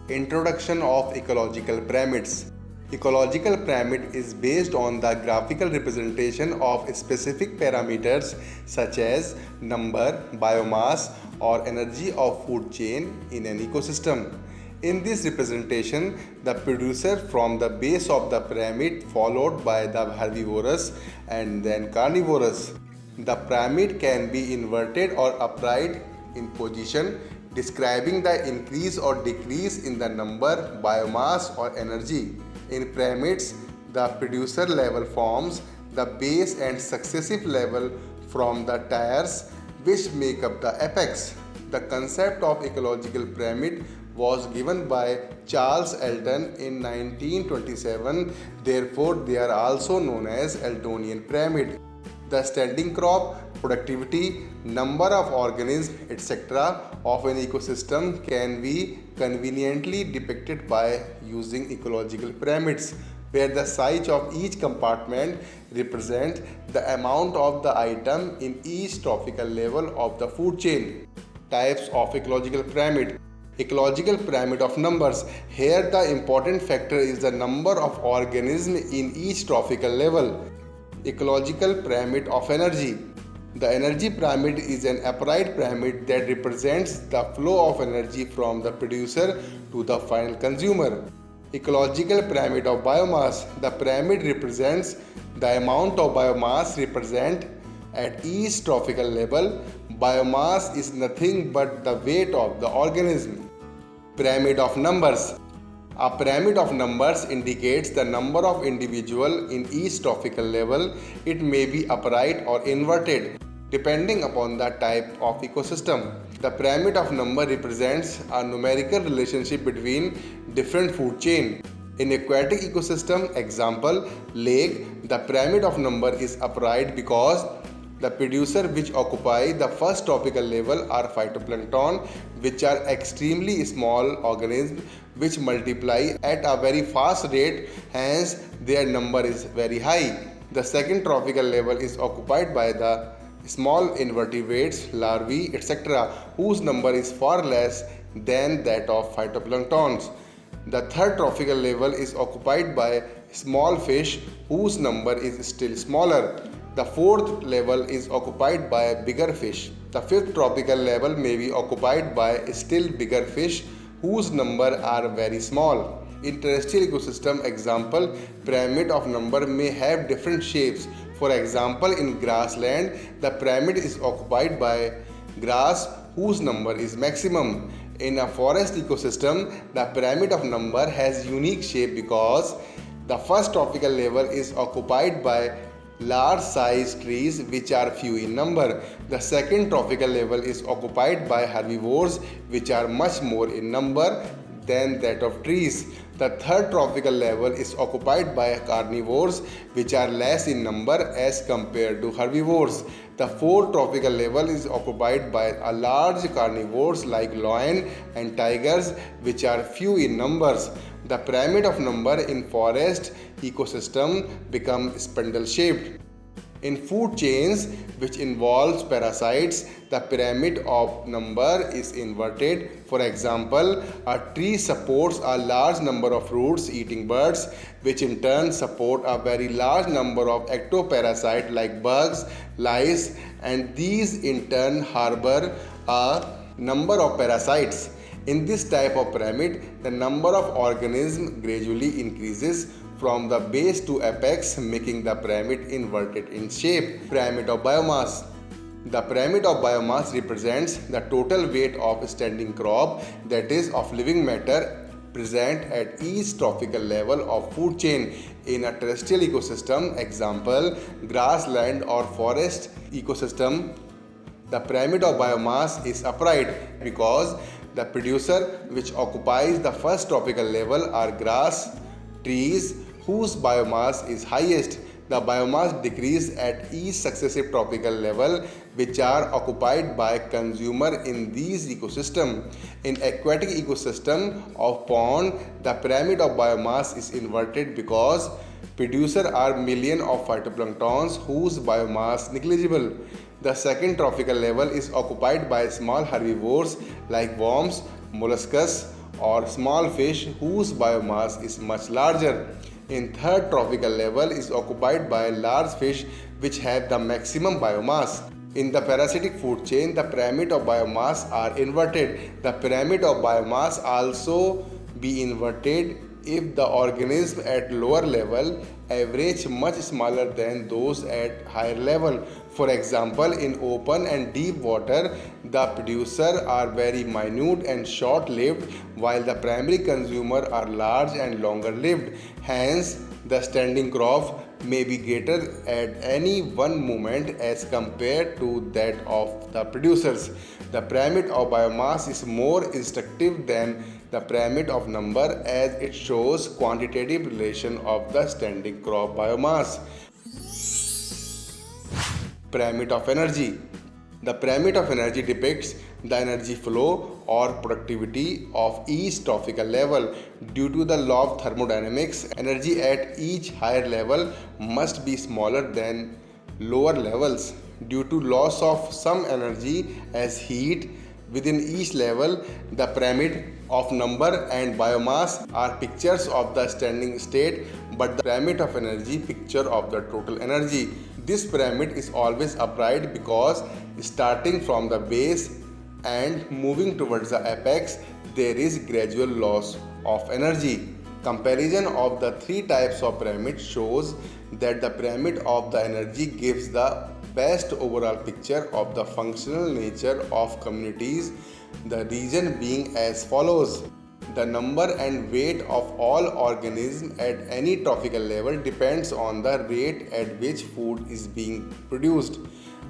Introduction of ecological pyramids. Ecological pyramid is based on the graphical representation of specific parameters such as number, biomass, or energy of food chain in an ecosystem. In this representation, the producer from the base of the pyramid followed by the herbivorous and then carnivorous. The pyramid can be inverted or upright in position, describing the increase or decrease in the number, biomass, or energy. In pyramids, the producer level forms the base and successive level from the tiers which make up the apex. The concept of ecological pyramid was given by Charles Elton in 1927, therefore, they are also known as Eltonian pyramid. The standing crop, productivity, number of organisms, etc. of an ecosystem can be conveniently depicted by using ecological pyramids, where the size of each compartment represents the amount of the item in each trophical level of the food chain. Types of ecological pyramid. Ecological pyramid of numbers. Here the important factor is the number of organisms in each trophical level. Ecological pyramid of energy. The energy pyramid is an upright pyramid that represents the flow of energy from the producer to the final consumer. Ecological pyramid of biomass. The pyramid represents the amount of biomass represent at each trophical level. Biomass is nothing but the weight of the organism. Pyramid of numbers. A pyramid of numbers indicates the number of individuals in each trophical level. It may be upright or inverted, depending upon the type of ecosystem. The pyramid of number represents a numerical relationship between different food chain. In aquatic ecosystem, example, lake, the pyramid of number is upright because the producer which occupy the first trophical level are phytoplankton, which are extremely small organisms which multiply at a very fast rate, hence their number is very high. The second trophical level is occupied by the small invertebrates, larvae, etc., whose number is far less than that of phytoplanktons. The third trophical level is occupied by small fish whose number is still smaller. The fourth level is occupied by bigger fish. The fifth tropical level may be occupied by still bigger fish whose number are very small. In terrestrial ecosystem, example, pyramid of number may have different shapes. For example, in grassland, the pyramid is occupied by grass whose number is maximum. In a forest ecosystem, the pyramid of number has unique shape because the first trophical level is occupied by large size trees which are few in number. The second trophical level is occupied by herbivores which are much more in number than that of trees. The third trophical level is occupied by carnivores which are less in number as compared to herbivores. The fourth trophical level is occupied by a large carnivores like lion and tigers which are few in numbers. The pyramid of number in forest ecosystem become spindle shaped. In food chains which involves parasites, the pyramid of number is inverted. For example, a tree supports a large number of fruits eating birds, which in turn support a very large number of ectoparasites like bugs, lice, and these in turn harbor a number of parasites. In this type of pyramid, the number of organisms gradually increases from the base to apex, making the pyramid inverted in shape. Pyramid of biomass. The pyramid of biomass represents the total weight of standing crop, that is of living matter present at each trophical level of food chain. In a terrestrial ecosystem, example, grassland or forest ecosystem, the pyramid of biomass is upright because the producer which occupies the first trophical level are grass, trees whose biomass is highest. The biomass decrease at each successive trophical level which are occupied by consumer in these ecosystem. In aquatic ecosystem of pond, the pyramid of biomass is inverted because producer are million of phytoplanktons whose biomass negligible. The second trophical level is occupied by small herbivores like worms, molluscs, or small fish whose biomass is much larger. In third tropical level is occupied by large fish which have the maximum biomass. In the parasitic food chain, the pyramid of biomass are inverted. The pyramid of biomass also be inverted if the organism at lower level average much smaller than those at higher level. For example, in open and deep water, the producer are very minute and short-lived, while the primary consumer are large and longer-lived. Hence, the standing crop may be greater at any one moment as compared to that of the producers. The pyramid of biomass is more instructive than the pyramid of number as it shows quantitative relation of the standing crop biomass. Pyramid of energy. The pyramid of energy depicts the energy flow or productivity of each trophical level. Due to the law of thermodynamics, energy at each higher level must be smaller than lower levels. Due to loss of some energy as heat within each level, the pyramid of number and biomass are pictures of the standing state, but the pyramid of energy picture of the total energy. This pyramid is always upright because starting from the base and moving towards the apex, there is gradual loss of energy. Comparison of the three types of pyramid shows that the pyramid of the energy gives the best overall picture of the functional nature of communities, the reason being as follows. The number and weight of all organisms at any trophical level depends on the rate at which food is being produced.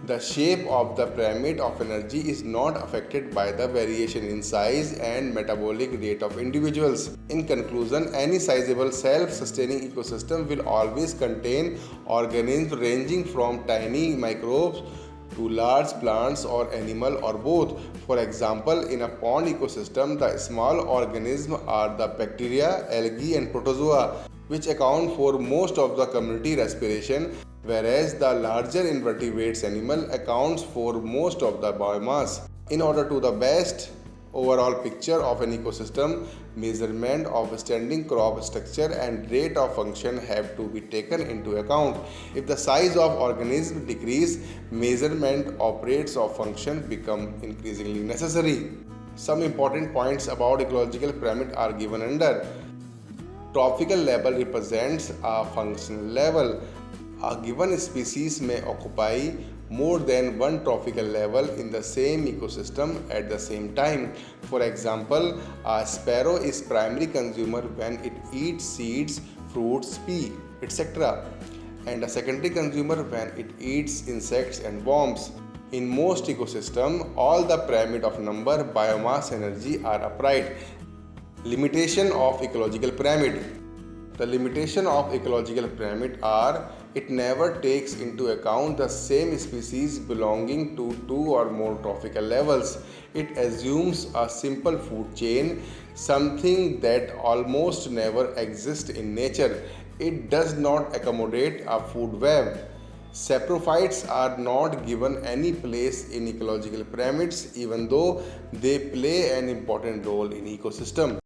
The shape of the pyramid of energy is not affected by the variation in size and metabolic rate of individuals. In conclusion, any sizable self-sustaining ecosystem will always contain organisms ranging from tiny microbes to large plants or animal or both. For example, in a pond ecosystem, the small organisms are the bacteria, algae and protozoa, which account for most of the community respiration, whereas the larger invertebrates animal accounts for most of the biomass. In order to the best overall picture of an ecosystem, measurement of standing crop structure and rate of function have to be taken into account. If the size of organism decrease, measurement of rates of function become increasingly necessary. Some important points about ecological pyramid are given under. Trophical level represents a functional level. A given species may occupy more than one trophical level in the same ecosystem at the same time. For example, a sparrow is primary consumer when it eats seeds, fruits, pea, etc., and a secondary consumer when it eats insects and worms. In most ecosystems, all the pyramid of number, biomass, energy are upright. Limitation of ecological pyramid. The limitation of ecological pyramid are: it never takes into account the same species belonging to two or more trophical levels. It assumes a simple food chain, something that almost never exists in nature. It does not accommodate a food web. Saprophytes are not given any place in ecological pyramids, even though they play an important role in ecosystem.